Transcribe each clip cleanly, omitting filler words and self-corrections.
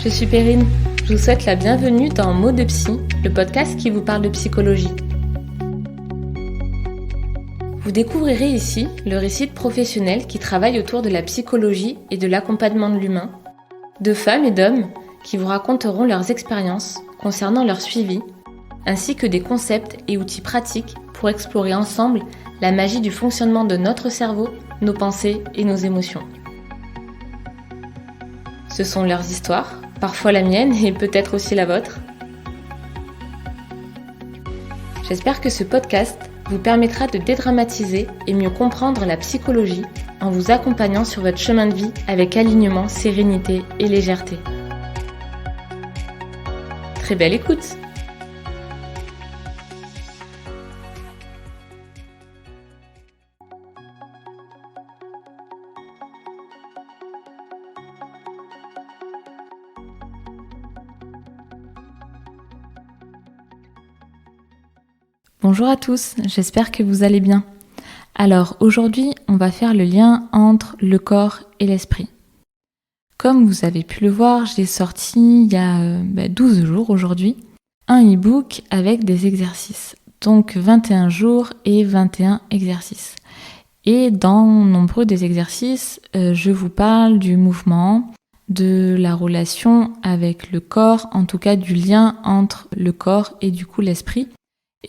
je suis Perrine. Je vous souhaite la bienvenue dans Mots de Psy, le podcast qui vous parle de psychologie. Vous découvrirez ici le récit de professionnels qui travaillent autour de la psychologie et de l'accompagnement de l'humain, de femmes et d'hommes qui vous raconteront leurs expériences concernant leur suivi, ainsi que des concepts et outils pratiques pour explorer ensemble la magie du fonctionnement de notre cerveau, nos pensées et nos émotions. Ce sont leurs histoires, parfois la mienne et peut-être aussi la vôtre. J'espère que ce podcast vous permettra de dédramatiser et mieux comprendre la psychologie en vous accompagnant sur votre chemin de vie avec alignement, sérénité et légèreté. Très belle écoute! Bonjour à tous, j'espère que vous allez bien. Alors aujourd'hui, on va faire le lien entre le corps et l'esprit. Comme vous avez pu le voir, j'ai sorti il y a 12 jours aujourd'hui un e-book avec des exercices. Donc 21 jours et 21 exercices. Et dans nombreux des exercices, je vous parle du mouvement, de la relation avec le corps, en tout cas du lien entre le corps et du coup l'esprit.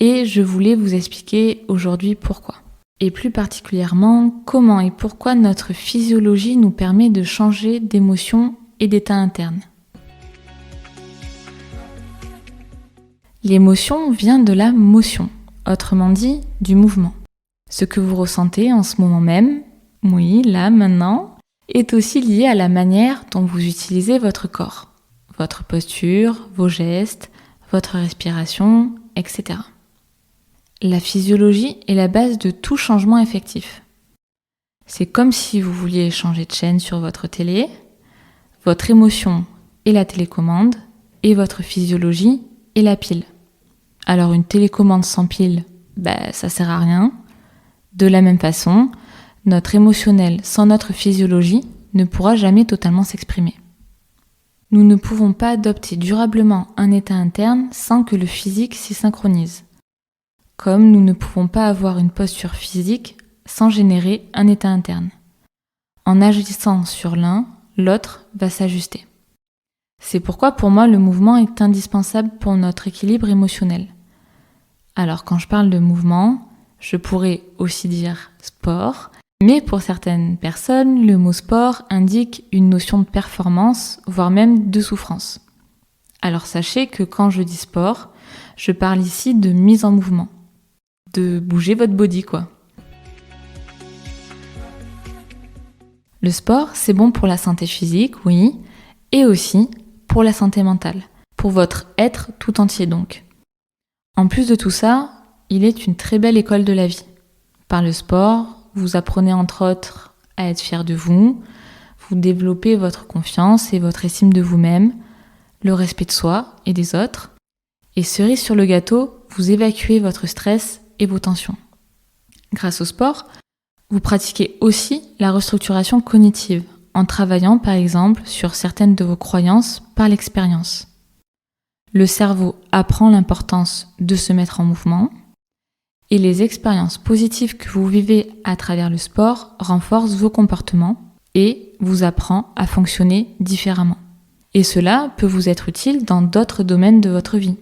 Et je voulais vous expliquer aujourd'hui pourquoi. Et plus particulièrement, comment et pourquoi notre physiologie nous permet de changer d'émotion et d'état interne. L'émotion vient de la motion, autrement dit, du mouvement. Ce que vous ressentez en ce moment même, oui, là, maintenant, est aussi lié à la manière dont vous utilisez votre corps, votre posture, vos gestes, votre respiration, etc. La physiologie est la base de tout changement effectif. C'est comme si vous vouliez changer de chaîne sur votre télé, votre émotion est la télécommande et votre physiologie est la pile. Alors une télécommande sans pile, ça sert à rien. De la même façon, notre émotionnel sans notre physiologie ne pourra jamais totalement s'exprimer. Nous ne pouvons pas adopter durablement un état interne sans que le physique s'y synchronise. Comme nous ne pouvons pas avoir une posture physique sans générer un état interne. En agissant sur l'un, l'autre va s'ajuster. C'est pourquoi pour moi le mouvement est indispensable pour notre équilibre émotionnel. Alors quand je parle de mouvement, je pourrais aussi dire sport, mais pour certaines personnes, le mot sport indique une notion de performance, voire même de souffrance. Alors sachez que quand je dis sport, je parle ici de mise en mouvement. De bouger votre body, quoi. Le sport, c'est bon pour la santé physique, oui, et aussi pour la santé mentale, pour votre être tout entier donc. En plus de tout ça, il est une très belle école de la vie. Par le sport, vous apprenez entre autres à être fier de vous, vous développez votre confiance et votre estime de vous-même, le respect de soi et des autres, et cerise sur le gâteau, vous évacuez votre stress et vos tensions. Grâce au sport, vous pratiquez aussi la restructuration cognitive en travaillant par exemple sur certaines de vos croyances par l'expérience. Le cerveau apprend l'importance de se mettre en mouvement et les expériences positives que vous vivez à travers le sport renforcent vos comportements et vous apprend à fonctionner différemment. Et cela peut vous être utile dans d'autres domaines de votre vie.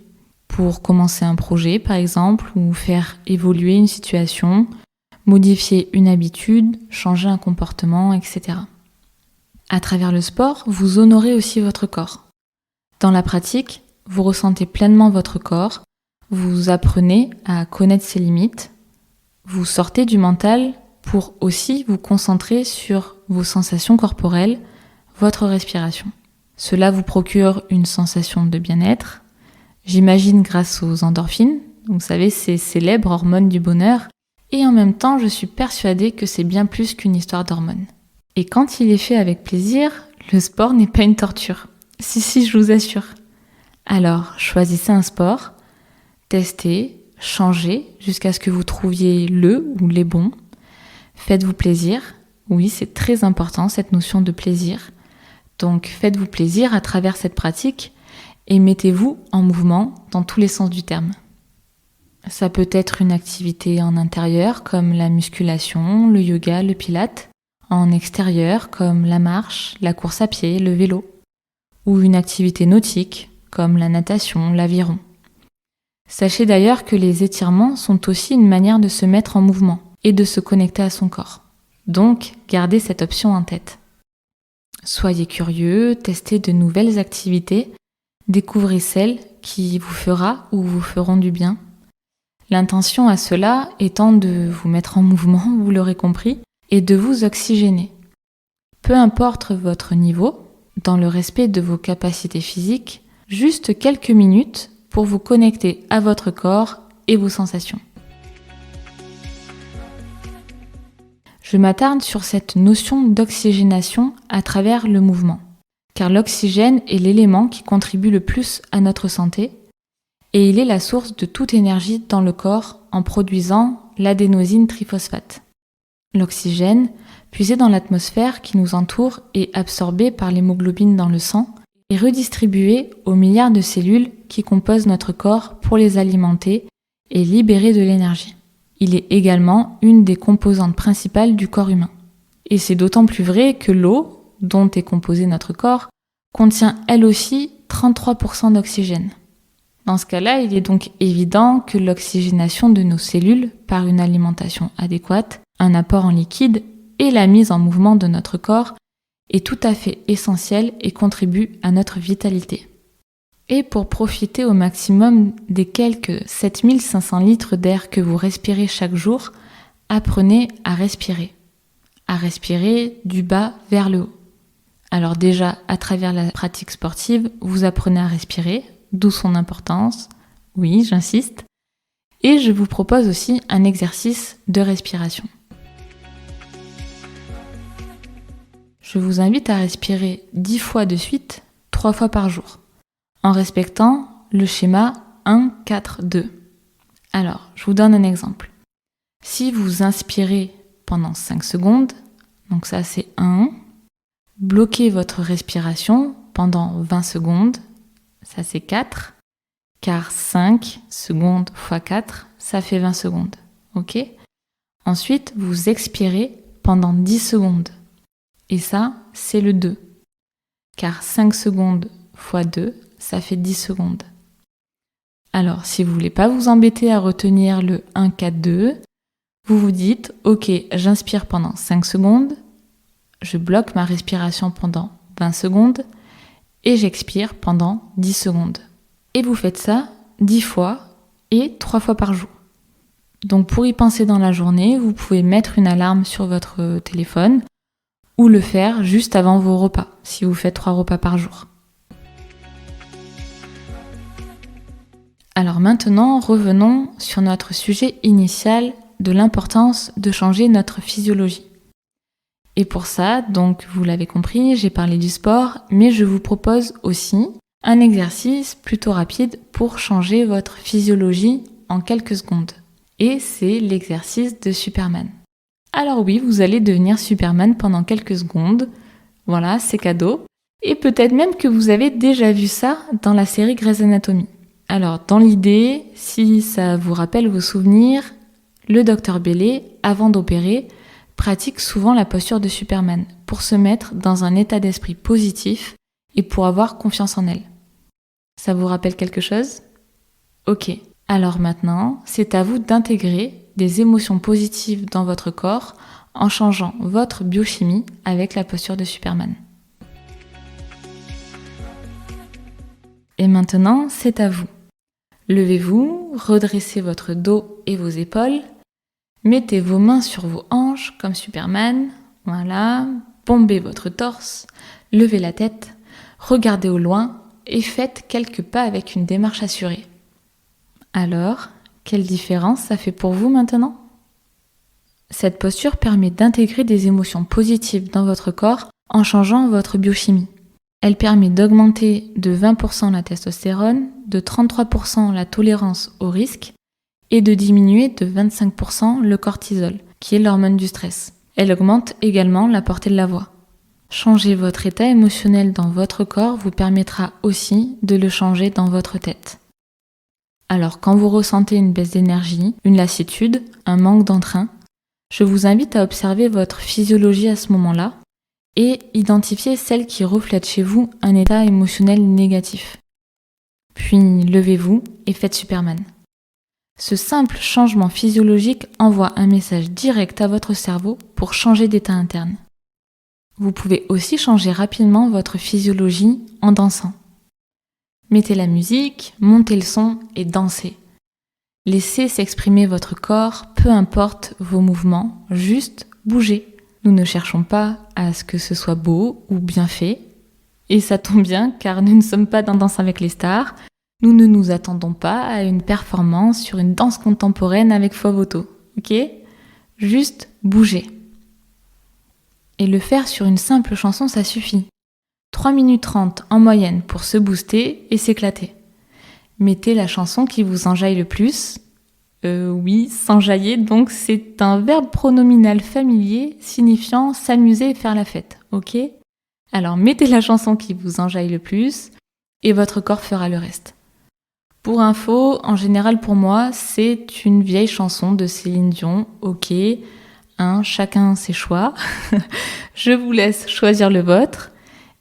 Pour commencer un projet par exemple, ou faire évoluer une situation, modifier une habitude, changer un comportement, etc. À travers le sport, vous honorez aussi votre corps. Dans la pratique, vous ressentez pleinement votre corps, vous apprenez à connaître ses limites, vous sortez du mental pour aussi vous concentrer sur vos sensations corporelles, votre respiration. Cela vous procure une sensation de bien-être, j'imagine grâce aux endorphines, vous savez, ces célèbres hormones du bonheur, et en même temps, je suis persuadée que c'est bien plus qu'une histoire d'hormones. Et quand il est fait avec plaisir, le sport n'est pas une torture. Si, je vous assure. Alors, choisissez un sport, testez, changez jusqu'à ce que vous trouviez le ou les bons. Faites-vous plaisir. Oui, c'est très important cette notion de plaisir. Donc faites-vous plaisir à travers cette pratique et mettez-vous en mouvement dans tous les sens du terme. Ça peut être une activité en intérieur comme la musculation, le yoga, le pilate, en extérieur comme la marche, la course à pied, le vélo, ou une activité nautique comme la natation, l'aviron. Sachez d'ailleurs que les étirements sont aussi une manière de se mettre en mouvement et de se connecter à son corps. Donc, gardez cette option en tête. Soyez curieux, testez de nouvelles activités, découvrez celles qui vous fera ou vous feront du bien. L'intention à cela étant de vous mettre en mouvement, vous l'aurez compris, et de vous oxygéner. Peu importe votre niveau, dans le respect de vos capacités physiques, juste quelques minutes pour vous connecter à votre corps et vos sensations. Je m'attarde sur cette notion d'oxygénation à travers le mouvement, car l'oxygène est l'élément qui contribue le plus à notre santé et il est la source de toute énergie dans le corps en produisant l'adénosine triphosphate. L'oxygène, puisé dans l'atmosphère qui nous entoure et absorbé par l'hémoglobine dans le sang, est redistribué aux milliards de cellules qui composent notre corps pour les alimenter et libérer de l'énergie. Il est également une des composantes principales du corps humain. Et c'est d'autant plus vrai que l'eau, dont est composé notre corps, contient elle aussi 33% d'oxygène. Dans ce cas-là, il est donc évident que l'oxygénation de nos cellules par une alimentation adéquate, un apport en liquide et la mise en mouvement de notre corps est tout à fait essentielle et contribue à notre vitalité. Et pour profiter au maximum des quelques 7500 litres d'air que vous respirez chaque jour, apprenez à respirer du bas vers le haut. Alors déjà, à travers la pratique sportive, vous apprenez à respirer, d'où son importance, oui, j'insiste, et je vous propose aussi un exercice de respiration. Je vous invite à respirer 10 fois de suite, 3 fois par jour, en respectant le schéma 1-4-2. Alors, je vous donne un exemple. Si vous inspirez pendant 5 secondes, donc ça c'est 1, bloquez votre respiration pendant 20 secondes, ça c'est 4, car 5 secondes fois 4, ça fait 20 secondes. Ok ? Ensuite, vous expirez pendant 10 secondes. Et ça, c'est le 2. Car 5 secondes fois 2, ça fait 10 secondes. Alors, si vous ne voulez pas vous embêter à retenir le 1, 4, 2, vous vous dites, ok, j'inspire pendant 5 secondes, je bloque ma respiration pendant 20 secondes et j'expire pendant 10 secondes. Et vous faites ça 10 fois et 3 fois par jour. Donc pour y penser dans la journée, vous pouvez mettre une alarme sur votre téléphone ou le faire juste avant vos repas, si vous faites 3 repas par jour. Alors maintenant, revenons sur notre sujet initial de l'importance de changer notre physiologie. Et pour ça, donc vous l'avez compris, j'ai parlé du sport, mais je vous propose aussi un exercice plutôt rapide pour changer votre physiologie en quelques secondes. Et c'est l'exercice de Superman. Alors oui, vous allez devenir Superman pendant quelques secondes. Voilà, c'est cadeau. Et peut-être même que vous avez déjà vu ça dans la série Grey's Anatomy. Alors, dans l'idée, si ça vous rappelle vos souvenirs, le docteur Bailey, avant d'opérer, pratique souvent la posture de Superman pour se mettre dans un état d'esprit positif et pour avoir confiance en elle. Ça vous rappelle quelque chose ? Ok. Alors maintenant, c'est à vous d'intégrer des émotions positives dans votre corps en changeant votre biochimie avec la posture de Superman. Et maintenant, c'est à vous. Levez-vous, redressez votre dos et vos épaules, mettez vos mains sur vos hanches comme Superman, voilà, bombez votre torse, levez la tête, regardez au loin et faites quelques pas avec une démarche assurée. Alors, quelle différence ça fait pour vous maintenant ? Cette posture permet d'intégrer des émotions positives dans votre corps en changeant votre biochimie. Elle permet d'augmenter de 20% la testostérone, de 33% la tolérance au risque et de diminuer de 25% le cortisol, qui est l'hormone du stress. Elle augmente également la portée de la voix. Changer votre état émotionnel dans votre corps vous permettra aussi de le changer dans votre tête. Alors quand vous ressentez une baisse d'énergie, une lassitude, un manque d'entrain, je vous invite à observer votre physiologie à ce moment-là et identifier celle qui reflète chez vous un état émotionnel négatif. Puis levez-vous et faites Superman. Ce simple changement physiologique envoie un message direct à votre cerveau pour changer d'état interne. Vous pouvez aussi changer rapidement votre physiologie en dansant. Mettez la musique, montez le son et dansez. Laissez s'exprimer votre corps, peu importe vos mouvements, juste bougez. Nous ne cherchons pas à ce que ce soit beau ou bien fait. Et ça tombe bien car nous ne sommes pas dans Danse avec les stars. Nous ne nous attendons pas à une performance sur une danse contemporaine avec Fauve Auto. Ok ? Juste bougez. Et le faire sur une simple chanson, ça suffit. 3 minutes 30 en moyenne pour se booster et s'éclater. Mettez la chanson qui vous enjaille le plus. Oui, s'enjailler, donc c'est un verbe pronominal familier signifiant s'amuser et faire la fête, ok ? Alors mettez la chanson qui vous enjaille le plus et votre corps fera le reste. Pour info, en général pour moi, c'est une vieille chanson de Céline Dion, ok ? Chacun ses choix. Je vous laisse choisir le vôtre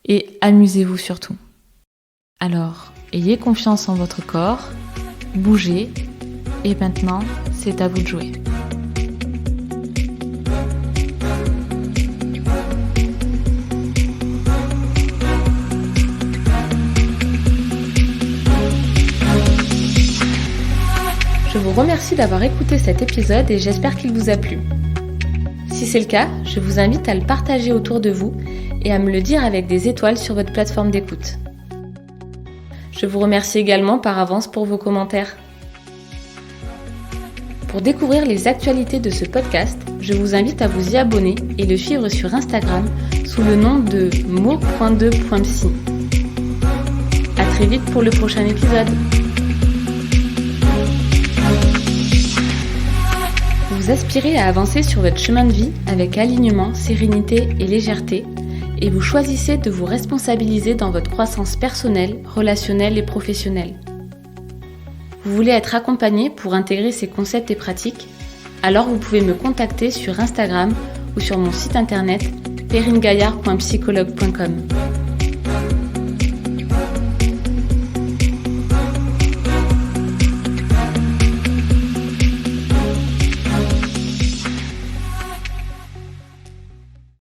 et amusez-vous surtout. Alors, ayez confiance en votre corps, bougez et maintenant, c'est à vous de jouer. Je vous remercie d'avoir écouté cet épisode et j'espère qu'il vous a plu. Si c'est le cas, je vous invite à le partager autour de vous et à me le dire avec des étoiles sur votre plateforme d'écoute. Je vous remercie également par avance pour vos commentaires. Pour découvrir les actualités de ce podcast, je vous invite à vous y abonner et le suivre sur Instagram sous le nom de mo.2.psy. À très vite pour le prochain épisode. Vous aspirez à avancer sur votre chemin de vie avec alignement, sérénité et légèreté et vous choisissez de vous responsabiliser dans votre croissance personnelle, relationnelle et professionnelle. Vous voulez être accompagné pour intégrer ces concepts et pratiques? Alors vous pouvez me contacter sur Instagram ou sur mon site internet perrinegaillard.psychologue.com.